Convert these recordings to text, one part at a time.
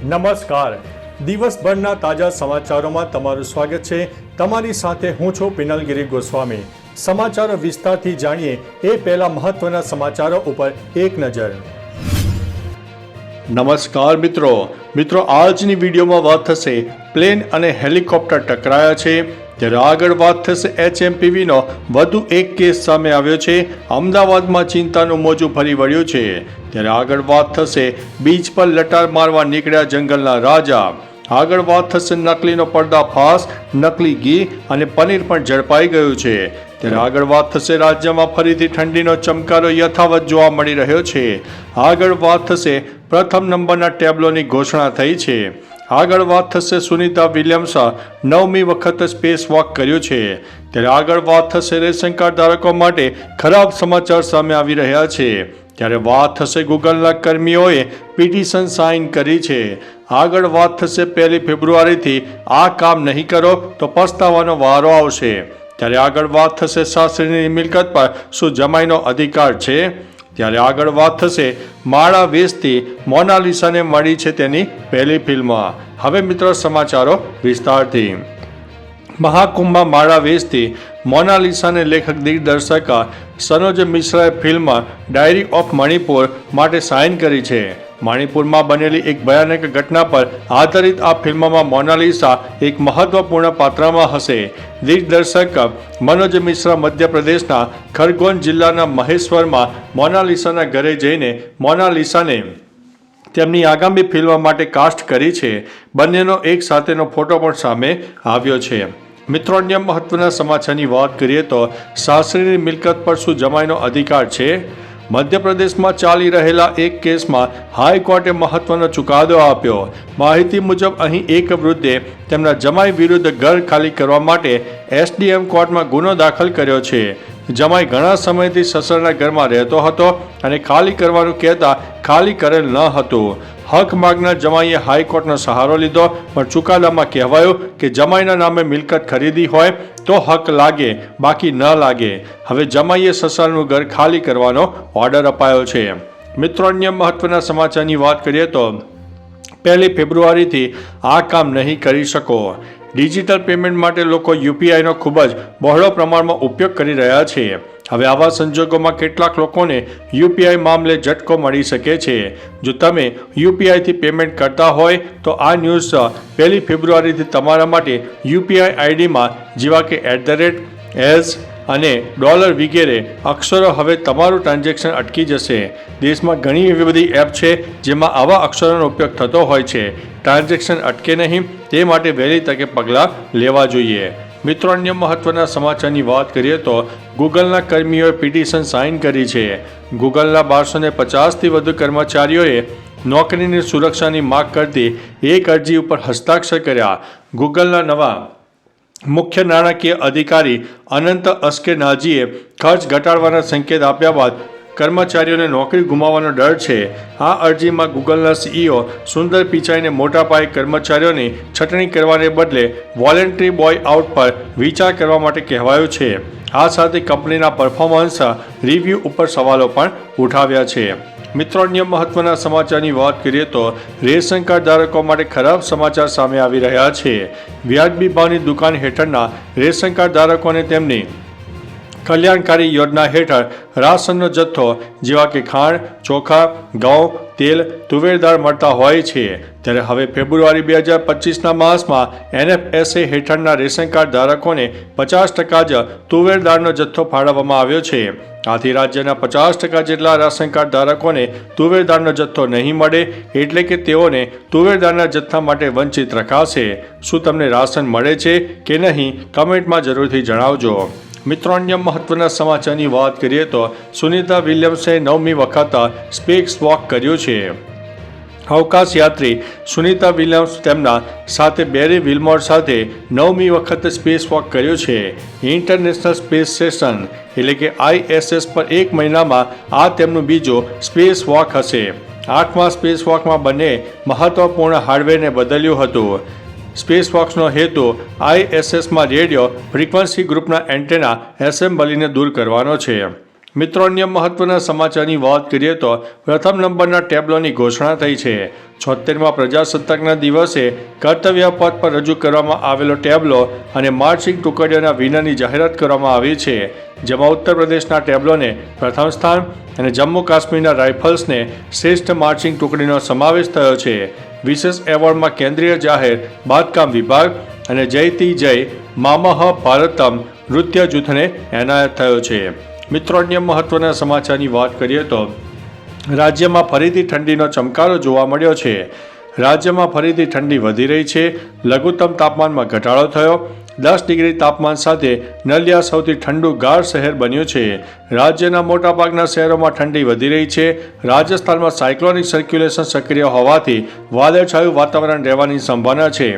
નમસ્કાર, દિવસભરના તાજા સમાચારોમાં તમારું સ્વાગત છે। તમારી સાથે હું છું પિનલગીરી ગોસ્વામી। સમાચારો વિસ્તારથી જાણીએ એ પહેલા મહત્વના સમાચારો ઉપર એક નજર। નમસ્કાર મિત્રો આજની વિડીયોમાં વાત થશે પ્લેન અને હેલિકોપ્ટર ટકરાયા છે, ત્યારે આગળ વાત થશે HMPVનો વધુ એક કેસ સામે આવ્યો છે। અમદાવાદમાં ચિંતાનું મોજું ફરી વળ્યું છે, ત્યારે આગળ વાત થશે બીચ પર લટાર મારવા નીકળ્યા જંગલના રાજા। આગળ વાત થશે નકલીનો પર્દાફાશ, નકલી ઘી અને પનીર પણ ઝડપાઈ ગયું છે। ત્યારે આગળ વાત થશે રાજ્યમાં ફરીથી ઠંડીનો ચમકારો યથાવત જોવા મળી રહ્યો છે। આગળ વાત થશે પ્રથમ નંબરના ટેબ્લોની ઘોષણા થઈ છે। આગળ વાત થશે સુનિતા વિલિયમ્સે 9મી વખત સ્પેસ વોક કર્યું છે। ત્યારે આગળ વાત થશે રેશન કાર્ડ ધારકો માટે ખરાબ સમાચાર સામે આવી રહ્યા છે। ત્યારે વાત થશે ગૂગલના કર્મીઓએ પિટિશન સાઇન કરી છે। આગળ વાત થશે 1 ફેબ્રુઆરીથી આ કામ નહીં કરો તો પસ્તાવાનો વારો આવશે। ત્યારે આગળ વાત થશે સાસરીની મિલકત પર શું જમાઈનો અધિકાર છે। ત્યારે આગળ વાત થશે માળા વેચતી મોનાલિસાને મળી છે તેની પહેલી ફિલ્મ। હવે મિત્રો સમાચારો વિસ્તારથી। મહાકુંભમાં માળા વેચતી મોનાલિસાને લેખક દિગ્દર્શક સનોજ મિશ્રાએ ફિલ્મ ડાયરી ઓફ મણિપુર માટે સાઇન કરી છે। મણિપુરમાં બનેલી એક ભયાનક ઘટના પર આધારિત આ ફિલ્મમાં મોનાલિસા એક મહત્વપૂર્ણ પાત્રમાં હશે। દિગ્દર્શક મનોજ મિશ્રા મધ્યપ્રદેશના ખરગોન જિલ્લાના મહેશ્વરમાં મોનાલિસાના ઘરે જઈને મોનાલિસાને તેમની આગામી ફિલ્મ માટે કાસ્ટ કરી છે। બંનેનો એક સાથેનો ફોટો પણ સામે આવ્યો છે। મિત્રો અન્ય મહત્વના સમાચારની વાત કરીએ તો સાસરીની મિલકત પર શું જમાઈનો અધિકાર છે। મધ્યપ્રદેશમાં ચાલી રહેલા એક કેસમાં હાઈકોર્ટે મહત્વનો ચુકાદો આપ્યો। માહિતી મુજબ અહીં એક વૃદ્ધે તેમના જમાઈ વિરુદ્ધ ઘર ખાલી કરવા માટે SDM કોર્ટમાં ગુનો દાખલ કર્યો છે। જમાઈ ઘણા સમયથી સસરાના ઘરમાં રહેતો હતો અને ખાલી કરવાનું કહેતા ખાલી કરેલ ન હતું। હક માગનાર જમાઈએ હાઈકોર્ટનો સહારો લીધો, પણ ચુકાદામાં કહેવાયું કે જમાઈના નામે મિલકત ખરીદી હોય તો હક લાગે, બાકી ન લાગે। હવે જમાઈએ સસરાનું ઘર ખાલી કરવાનો ઓર્ડર અપાયો છે। મિત્રો અન્ય મહત્વના સમાચારની વાત કરીએ તો 1 ફેબ્રુઆરીથી આ કામ નહીં કરી શકો। ડિજિટલ પેમેન્ટ માટે લોકો UPIનો ખૂબ જ બહોળો પ્રમાણમાં ઉપયોગ કરી રહ્યા છે। હવે આવા સંજોગોમાં કેટલાક લોકોને UPI મામલે ઝટકો મળી શકે છે। જો તમે UPIથી પેમેન્ટ કરતા હોય તો આ ન્યૂઝ 1 ફેબ્રુઆરીથી તમારા માટે UPI આઈડીમાં જેવા કે @ અને $, વગેરે અક્ષરો હવે તમારું ટ્રાન્ઝેક્શન અટકી જશે। દેશમાં ઘણી એવી બધી એપ છે જેમાં આવા અક્ષરોનો ઉપયોગ થતો હોય છે। ટ્રાન્ઝેક્શન અટકે નહીં તે માટે વહેલી તકે પગલાં લેવા જોઈએ। મિત્રો અન્ય મહત્વના સમાચારની વાત કરીએ તો ગૂગલના કર્મીઓએ પિટિશન સાઇન કરી છે। ગૂગલના 1250થી વધુ કર્મચારીઓએ નોકરીની સુરક્ષાની માગ કરતી એક અરજી ઉપર હસ્તાક્ષર કર્યા। ગૂગલના નવા મુખ્ય નાણાકીય અધિકારી અનંત અસ્કેનાજીએ ખર્ચ ઘટાડવાના સંકેત આપ્યા બાદ કર્મચારીઓને નોકરી ગુમાવવાનો ડર છે। આ અરજીમાં ગૂગલના CEO સુંદર પિચાઈને મોટા પાયે કર્મચારીઓની છટણી કરવાને બદલે વોલેન્ટરી બોય આઉટ પર વિચાર કરવા માટે કહેવાયું છે। આ સાથે કંપનીના પરફોર્મન્સ રિવ્યૂ ઉપર સવાલો પણ ઉઠાવ્યા છે। મિત્રો અન્ય મહત્વના સમાચારની વાત કરીએ તો રેશન કાર્ડ ધારકો માટે ખરાબ સમાચાર સામે આવી રહ્યા છે। વ્યાજબી ભાવની દુકાન હેઠળના રેશન કાર્ડ ધારકોને તેમની કલ્યાણકારી યોજના હેઠળ રાશનનો જથ્થો જેવા કે ખાંડ, ચોખા, ઘઉં, તેલ, તુવેર દાળ મળતા હોય છે। ત્યારે હવે ફેબ્રુઆરી 2025ના માસમાં NFSA હેઠળના રેશન કાર્ડ ધારકોને 50% જ તુવેર દાળનો જથ્થો ફાળવવામાં આવ્યો છે। આથી રાજ્યના 50% જેટલા રાશન કાર્ડ ધારકોને તુવેર દાળનો જથ્થો નહીં મળે, એટલે કે તેઓને તુવેર દાળના જથ્થા માટે વંચિત રખાશે। શું તમને રાશન મળે છે કે નહીં, કમેન્ટમાં જરૂરથી જણાવજો। મિત્રો અન્ય મહત્વના સમાચારની વાત કરીએ તો સુનિતા વિલિયમ્સે 9મી વખત સ્પેસ વોક કર્યું છે। અવકાશ યાત્રી સુનિતા વિલિયમ્સ તેમના સાથે બેરી વિલ્મોર સાથે 9મી વખત સ્પેસ વોક કર્યો છે। ઇન્ટરનેશનલ સ્પેસ સ્ટેશન એટલે કે ISS પર એક મહિનામાં આ તેમનું બીજું સ્પેસ વોક હશે। 8મા સ્પેસ વોકમાં બંને મહત્વપૂર્ણ હાર્ડવેરને બદલ્યું હતું। સ્પેસ વોક્સનો હેતુ ISSમાં રેડિયો ફ્રીક્વન્સી ગ્રુપના એન્ટેના એસેમ્બલીને દૂર કરવાનો છે। મિત્રો, અન્ય મહત્વના સમાચારની વાત કરીએ તો પ્રથમ નંબરના ટેબ્લોની ઘોષણા થઈ છે. 76મા પ્રજાસત્તાકના દિવસે કર્તવ્ય પથ પર રજૂ કરવામાં આવેલો ટેબ્લો અને માર્ચિંગ ટુકડીઓના વિનરની જાહેરાત કરવામાં આવી છે, જેમાં ઉત્તર પ્રદેશના ટેબ્લોને પ્રથમ સ્થાન અને જમ્મુ કાશ્મીરના રાઇફલ્સને શ્રેષ્ઠ માર્ચિંગ ટુકડીનો સમાવેશ થયો છે. વિશેષ એવોર્ડમાં કેન્દ્રીય જાહેર બાંધકામ વિભાગ અને જયતી જય મામહ ભારતમ નૃત્ય જૂથને એનાયત થયો છે. મિત્રો, અન્ય મહત્વના સમાચારની વાત કરીએ તો રાજ્યમાં ફરીથી ઠંડીનો ચમકારો જોવા મળ્યો છે. રાજ્યમાં ફરીથી ઠંડી વધી રહી છે. લઘુત્તમ તાપમાનમાં ઘટાડો થયો. 10 ડિગ્રી તાપમાન સાથે નલિયા સૌથી ઠંડુ ગાઢ શહેર બન્યું છે. રાજ્યના મોટાભાગના શહેરોમાં ઠંડી વધી રહી છે. રાજસ્થાનમાં સાયક્લોનિક સર્ક્યુલેશન સક્રિય હોવાથી વાદળછાયું વાતાવરણ રહેવાની સંભાવના છે.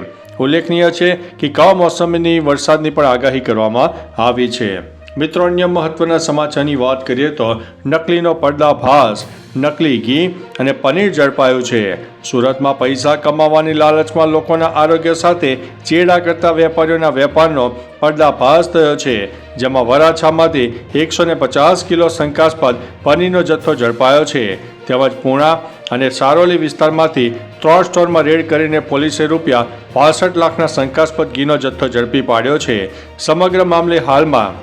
ઉલ્લેખનીય છે કે કમોસમી વરસાદની પણ આગાહી કરવામાં આવી છે. મિત્રો, અન્ય મહત્વના સમાચારની વાત કરીએ તો નકલીનો પર્દાફાશ. નકલી ઘી અને પનીર ઝડપાયું છે. સુરતમાં પૈસા કમાવાની લાલચમાં લોકોના આરોગ્ય સાથે ચેડા કરતા વેપારીઓના વેપારનો પર્દાફાશ થયો છે, જેમાં વરાછામાંથી 150 કિલો શંકાસ્પદ પનીરનો જથ્થો ઝડપાયો છે. તેમજ પૂણા અને સારોલી વિસ્તારમાંથી 3 સ્ટોરમાં રેડ કરીને પોલીસે રૂપિયા 65 લાખના શંકાસ્પદ ઘીનો જથ્થો ઝડપી પાડ્યો છે. સમગ્ર મામલે હાલમાં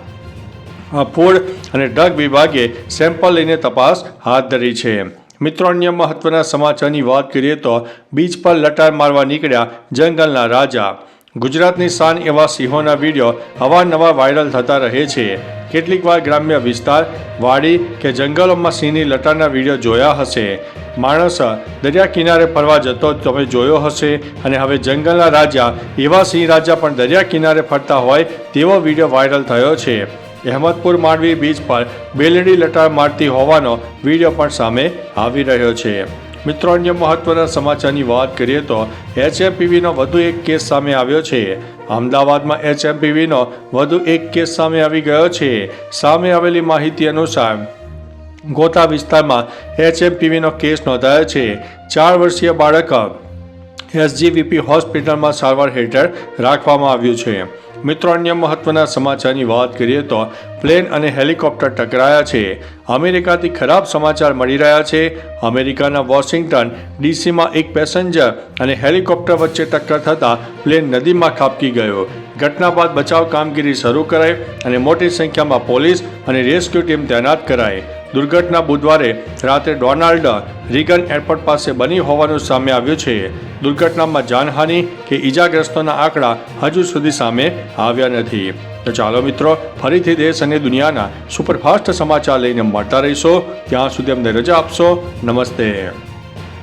ફૂડ અને ડ્રગ વિભાગે સેમ્પલ લઈને તપાસ હાથ ધરી છે. મિત્રો, અન્ય મહત્વના સમાચારની વાત કરીએ તો બીચ પર લટાર મારવા નીકળ્યા જંગલના રાજા. ગુજરાતની શાન એવા સિંહોના વિડીયો અવારનવાર વાયરલ થતા રહે છે. કેટલીક વાર ગ્રામ્ય વિસ્તાર, વાડી કે જંગલોમાં સિંહની લટારના વિડીયો જોયા હશે. માણસ દરિયા કિનારે ફરવા જતો તમે જોયો હશે, અને હવે જંગલના રાજા એવા સિંહ રાજા પણ દરિયા કિનારે ફરતા હોય તેવો વિડીયો વાયરલ થયો છે. અહેમદપુર માંડવી બીચ પર બેલડી લટાર મારતી હોવાનો વિડીયો પણ સામે આવી રહ્યો છે. મિત્રો, અન્ય મહત્વના સમાચારની વાત કરીએ તો HMPVનો વધુ એક કેસ સામે આવ્યો છે. અમદાવાદમાં HMPVનો વધુ એક કેસ સામે આવી ગયો છે. સામે આવેલી માહિતી અનુસાર ગોતા વિસ્તારમાં HMPVનો કેસ નોંધાયો છે. 4 વર્ષીય બાળક SGVP હોસ્પિટલમાં સારવાર હેઠળ રાખવામાં આવ્યું છે. મિત્રો, અન્ય મહત્વના સમાચારની વાત કરીએ તો પ્લેન અને હેલિકોપ્ટર ટકરાયા છે. અમેરિકાથી ખરાબ સમાચાર મળી રહ્યા છે. અમેરિકાના વોશિંગ્ટન DCમાં એક પેસેન્જર અને હેલિકોપ્ટર વચ્ચે ટક્કર થતાં પ્લેન નદીમાં ખાબકી ગયો. ઘટના બાદ બચાવ કામગીરી શરૂ કરાઈ અને મોટી સંખ્યામાં પોલીસ અને રેસ્ક્યુ ટીમ તૈનાત કરાઈ. દુર્ઘટના બુધવારે રાત્રે ડોનાલ્ડ રીગન એરપોર્ટ પાસે બની હોવાનું સામે આવ્યું છે. દુર્ઘટનામાં જાનહાનિ કે ઈજાગ્રસ્તોના આંકડા હજુ સુધી સામે આવ્યા નથી. તો ચાલો મિત્રો, ફરીથી દેશ અને દુનિયાના સુપરફાસ્ટ સમાચાર લઈને મળતા રહીશો. ત્યાં સુધી અમને રજા આપશો. નમસ્તે.